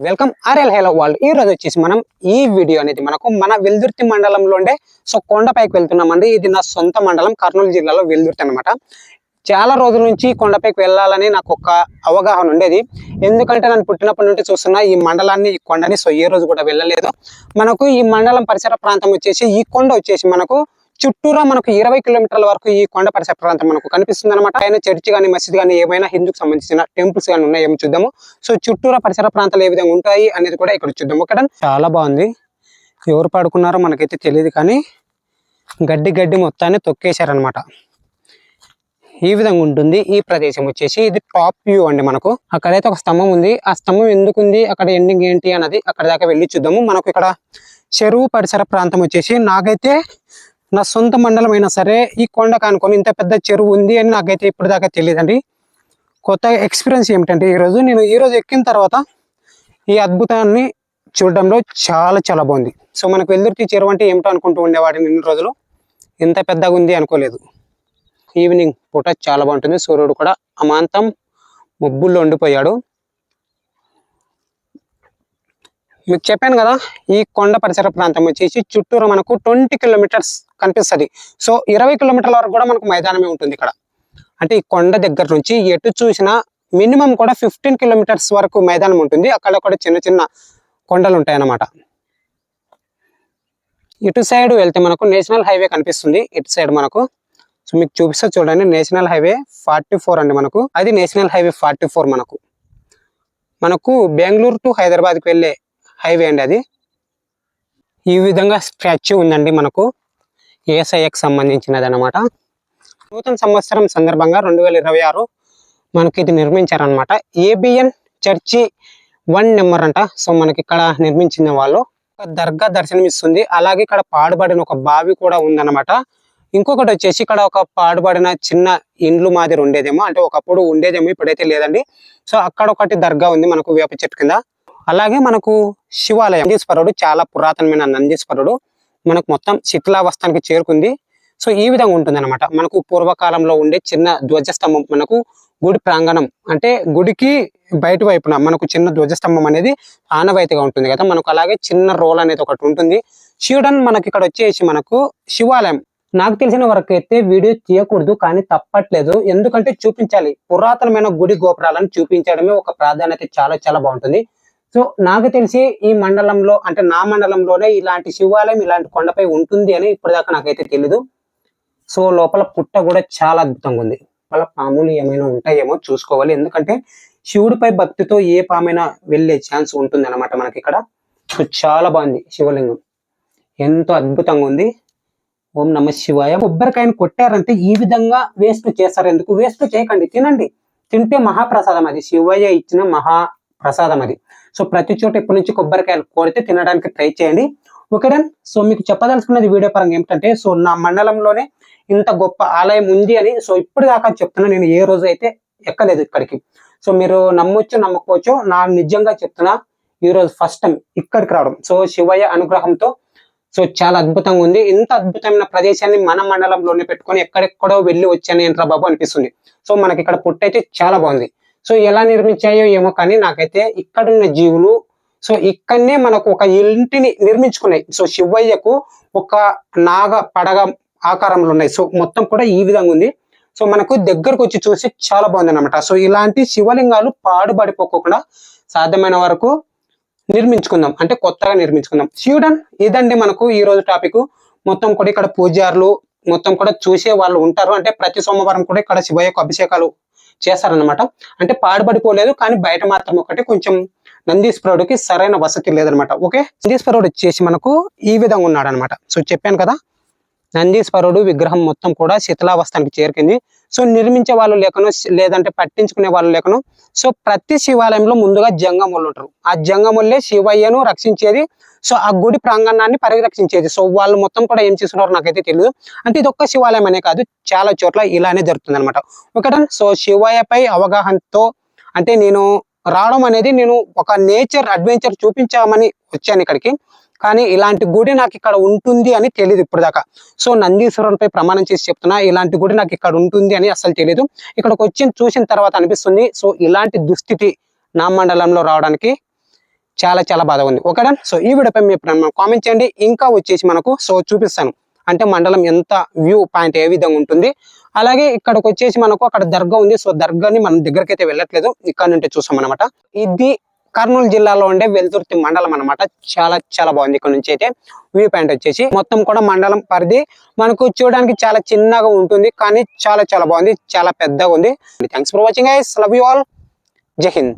Welcome RL hello world. ఈ రోజు వచ్చేసి మనం ఈ వీడియో అనేది మన వెల్దుర్తి మండలంలో ఉండే కొండపైకి వెళ్తున్నామండి. ఇది నా సొంత మండలం, కర్నూలు జిల్లాలో వెల్దుర్తి అనమాట. చాలా రోజుల నుంచి కొండపైకి వెళ్ళాలని నాకు ఒక అవగాహన ఉండేది. ఎందుకంటే నేను పుట్టినప్పటి నుండి చూస్తున్నా ఈ మండలాన్ని, ఈ కొండని. సో ఏ రోజు కూడా వెళ్ళలేదు. మనకు ఈ మండలం పరిసర ప్రాంతం వచ్చేసి, ఈ కొండ వచ్చేసి మనకు చుట్టూరా 20 కిలోమీటర్ల వరకు ఈ కొండ పరిసర ప్రాంతం మనకు కనిపిస్తుంది అనమాట. ఆయన చర్చ్ కానీ, మసీద్ కానీ, ఏమైనా హిందూకి సంబంధించిన టెంపుల్స్ కానీ ఉన్నాయేమో చూద్దాము. సో చుట్టూరా పరిసర ప్రాంతాలు ఏ విధంగా ఉంటాయి అనేది కూడా ఇక్కడ చూద్దాము. ఇక్కడ చాలా బాగుంది. ఎవరు పడుకున్నారో మనకైతే తెలియదు, కానీ గడ్డి మొత్తాన్ని తొక్కేశారనమాట. ఈ విధంగా ఉంటుంది ఈ ప్రదేశం వచ్చేసి. ఇది టాప్ వ్యూ అండి. మనకు అక్కడైతే ఒక స్తంభం ఉంది. ఆ స్తంభం ఎందుకు ఉంది, అక్కడ ఎండింగ్ ఏంటి అన్నది అక్కడ దాకా వెళ్ళి చూద్దాము. మనకు ఇక్కడ చెరువు పరిసర ప్రాంతం వచ్చేసి, నాకైతే నా సొంత మండలం అయినా సరే ఈ కొండ కానుకొని ఇంత పెద్ద చెరువు ఉంది అని నాకైతే ఇప్పుడు దాకా తెలియదండి. కొత్త ఎక్స్పీరియన్స్ ఏమిటంటే నేను ఈరోజు ఎక్కిన తర్వాత ఈ అద్భుతాన్ని చూడడంలో చాలా బాగుంది. సో మనకు వెల్దుర్తి చెరువు అంటే ఏమిటో అనుకుంటూ ఉండేవాడిని ఇన్ని రోజులు. ఇంత పెద్దగా ఉంది అనుకోలేదు. ఈవినింగ్ పూట చాలా బాగుంటుంది. సూర్యుడు కూడా అమాంతం మబ్బుల్లో ఉండిపోయాడు. మీకు చెప్పాను కదా, ఈ కొండ పరిసర ప్రాంతం వచ్చేసి చుట్టూరు మనకు 20 కిలోమీటర్స్ కనిపిస్తుంది. సో 20 కిలోమీటర్ల వరకు కూడా మనకు మైదానమే ఉంటుంది ఇక్కడ. అంటే ఈ కొండ దగ్గర నుంచి ఎటు చూసినా మినిమం కూడా 15 కిలోమీటర్స్ వరకు మైదానం ఉంటుంది. అక్కడ కూడా చిన్న కొండలు ఉంటాయి అన్నమాట. ఇటు సైడ్ వెళ్తే మనకు నేషనల్ హైవే కనిపిస్తుంది. ఇటు సైడ్ మనకు, సో మీకు చూపిస్తా చూడండి, నేషనల్ హైవే 44 అండి. మనకు అది నేషనల్ హైవే 44 మనకు బెంగళూరు టు హైదరాబాద్కి వెళ్ళే హైవే అండి అది. ఈ విధంగా స్టాచ్యూ ఉందండి మనకు, ఏఎస్ఐకి సంబంధించినది అనమాట. నూతన సంవత్సరం సందర్భంగా 2026 మనకి ఇది నిర్మించారనమాట. ఏబిఎన్ చర్చి 1 నెంబర్ అంట. సో మనకి ఇక్కడ నిర్మించిన వాళ్ళు ఒక దర్గా దర్శనమిస్తుంది. అలాగే ఇక్కడ పాడుబడిన ఒక బావి కూడా ఉందన్నమాట. ఇంకొకటి వచ్చేసి ఇక్కడ ఒక పాడుబడిన చిన్న ఇండ్లు మాదిరి ఉండేదేమో, అంటే ఒకప్పుడు ఉండేదేమో, ఇప్పుడైతే లేదండి. సో అక్కడ ఒకటి దర్గా ఉంది మనకు వేప చెట్టు కింద. అలాగే మనకు శివాలయం, నందీశ్వరుడు, చాలా పురాతనమైన నందీశ్వరుడు మనకు మొత్తం శిథిలావస్థానికి చేరుకుంది. సో ఈ విధంగా ఉంటుంది అనమాట. మనకు పూర్వకాలంలో ఉండే చిన్న ధ్వజస్తంభం, మనకు గుడి ప్రాంగణం అంటే గుడికి బయట వైపున మనకు చిన్న ధ్వజస్తంభం అనేది ఆనవాయితీగా ఉంటుంది కదా మనకు. అలాగే చిన్న రోల్ అనేది ఒకటి ఉంటుంది. శివుడన్ మనకి ఇక్కడ వచ్చేసి మనకు శివాలయం. నాకు తెలిసిన వరకు అయితే వీడియో తీయకూడదు, కానీ తప్పట్లేదు. ఎందుకంటే చూపించాలి, పురాతనమైన గుడి గోపురాలను చూపించడమే ఒక ప్రాధాన్యత చాలా బాగుంటుంది. సో నాకు తెలిసి ఈ మండలంలో, అంటే నా మండలంలోనే ఇలాంటి శివాలయం, ఇలాంటి కొండపై ఉంటుంది అని ఇప్పటిదాకా నాకైతే తెలీదు. సో లోపల పుట్ట కూడా చాలా అద్భుతంగా ఉంది. వాళ్ళ పాములు ఏమైనా ఉంటాయేమో చూసుకోవాలి, ఎందుకంటే శివుడిపై భక్తితో ఏ పామైనా వెళ్ళే ఛాన్స్ ఉంటుంది అనమాట మనకి ఇక్కడ. సో చాలా బాగుంది శివలింగం, ఎంతో అద్భుతంగా ఉంది. ఓం నమ శివాయ. కొబ్బరికాయను కొట్టారంటే ఈ విధంగా వేస్ట్ చేస్తారు. ఎందుకు వేస్ట్ చేయకండి, తినండి. తింటే మహాప్రసాదం, అది శివయ్య ఇచ్చిన మహాప్రసాదం అది. సో ప్రతి చోట ఇప్పటి నుంచి కొబ్బరికాయలు కొడితే తినడానికి ట్రై చేయండి, ఓకేనా. సో మీకు చెప్పదలుచుకున్నది వీడియో పరంగా ఏమిటంటే, సో నా మండలంలోనే ఇంత గొప్ప ఆలయం ఉంది అని సో ఇప్పుడు దాకా చెప్తున్నా. నేను ఏ రోజు అయితే ఎక్కలేదు ఇక్కడికి. సో మీరు నమ్మొచ్చు నమ్మకపోవచ్చు, నా నిజంగా చెప్తున్నా, ఈ రోజు ఫస్ట్ టైం ఇక్కడికి రావడం. సో శివయ్య అనుగ్రహంతో సో చాలా అద్భుతంగా ఉంది. ఇంత అద్భుతమైన ప్రదేశాన్ని మన మండలంలోనే పెట్టుకొని ఎక్కడెక్కడో వెళ్ళి వచ్చాను ఏంట్రా బాబు అనిపిస్తుంది. సో మనకి ఇక్కడ పుట్ట అయితే చాలా బాగుంది. సో ఎలా నిర్మించాయో ఏమో, కానీ నాకైతే ఇక్కడున్న జీవులు సో ఇక్కడనే మనకు ఒక ఇంటిని నిర్మించుకున్నాయి. సో శివయ్యకు ఒక నాగ పడగ ఆకారంలో ఉన్నాయి. సో మొత్తం కూడా ఈ విధంగా ఉంది. సో మనకు దగ్గరకు వచ్చి చూసి చాలా బాగుంది అనమాట. సో ఇలాంటి శివలింగాలు పాడుబడిపోకుండా సాధ్యమైన వరకు నిర్మించుకుందాం, అంటే కొత్తగా నిర్మించుకుందాం. శివుడన్ ఇదండి మనకు ఈ రోజు టాపిక్. మొత్తం కూడా ఇక్కడ పూజారులు మొత్తం కూడా చూసే వాళ్ళు ఉంటారు. అంటే ప్రతి సోమవారం కూడా ఇక్కడ శివయ్యకు అభిషేకాలు చేస్తారనమాట. అంటే పాడుబడిపోలేదు, కానీ బయట మాత్రం ఒకటి కొంచెం నందీశ్వరుడికి సరైన వసతి లేదనమాట. ఓకే, నందీశ్వరుడు వచ్చేసి మనకు ఈ విధంగా ఉన్నాడు అనమాట. సో చెప్పాను కదా, నందీశ్వరుడు విగ్రహం మొత్తం కూడా శిథిలావస్థానికి చేరుకుంది. సో నిర్మించే వాళ్ళు లేకను, లేదంటే పట్టించుకునే వాళ్ళు లేకను, సో ప్రతి శివాలయంలో ముందుగా జంగములు ఉంటారు. ఆ జంగములే శివయ్యను రక్షించేది. సో ఆ గుడి ప్రాంగణాన్ని పరిరక్షించేది. సో వాళ్ళు మొత్తం కూడా ఏం చేస్తున్నారో నాకైతే తెలియదు. అంటే ఇది ఒక్క శివాలయం అనే కాదు, చాలా చోట్ల ఇలానే జరుగుతుంది అనమాట. ఓకేనా. సో శివయ్యపై అవగాహనతో అంటే నేను రావడం అనేది, నేను ఒక నేచర్ అడ్వెంచర్ చూపించామని వచ్చాను ఇక్కడికి. కానీ ఇలాంటి గుడి నాకు ఇక్కడ ఉంటుంది అని తెలియదు ఇప్పుడు దాకా. సో నందీశ్వరునిపై ప్రమాణం చేసి చెప్తున్నా, ఇలాంటి గుడి నాకు ఇక్కడ ఉంటుంది అని అసలు తెలియదు. ఇక్కడికి వచ్చి చూసిన తర్వాత అనిపిస్తుంది, సో ఇలాంటి దుస్థితి నా మండలంలో రావడానికి చాలా చాలా బాగా ఉంది. ఓకేనా? సో ఈ వీడియోపై మీ కామెంట్ చేయండి. ఇంకా వచ్చేసి మనకు సో చూపిస్తాను అంటే మండలం ఎంత వ్యూ పాయింట్ ఏ విధంగా ఉంటుంది. అలాగే ఇక్కడికి వచ్చేసి మనకు అక్కడ దర్గా ఉంది. సో దర్గాని మనం దగ్గరికి అయితే వెళ్ళట్లేదు, ఇక్కడ నుండి చూసాం అనమాట. ఇది కర్నూలు జిల్లాలో ఉండే వెల్దుర్తి మండలం అనమాట. చాలా చాలా బాగుంది. ఇక్కడ నుంచి అయితే వ్యూ పాయింట్ వచ్చేసి మొత్తం కూడా మండలం పరిధి మనకు చూడడానికి చాలా చిన్నగా ఉంటుంది, కానీ చాలా చాలా బాగుంది, చాలా పెద్దగా ఉంది. Thanks for watching guys, love you all, జై హింద్.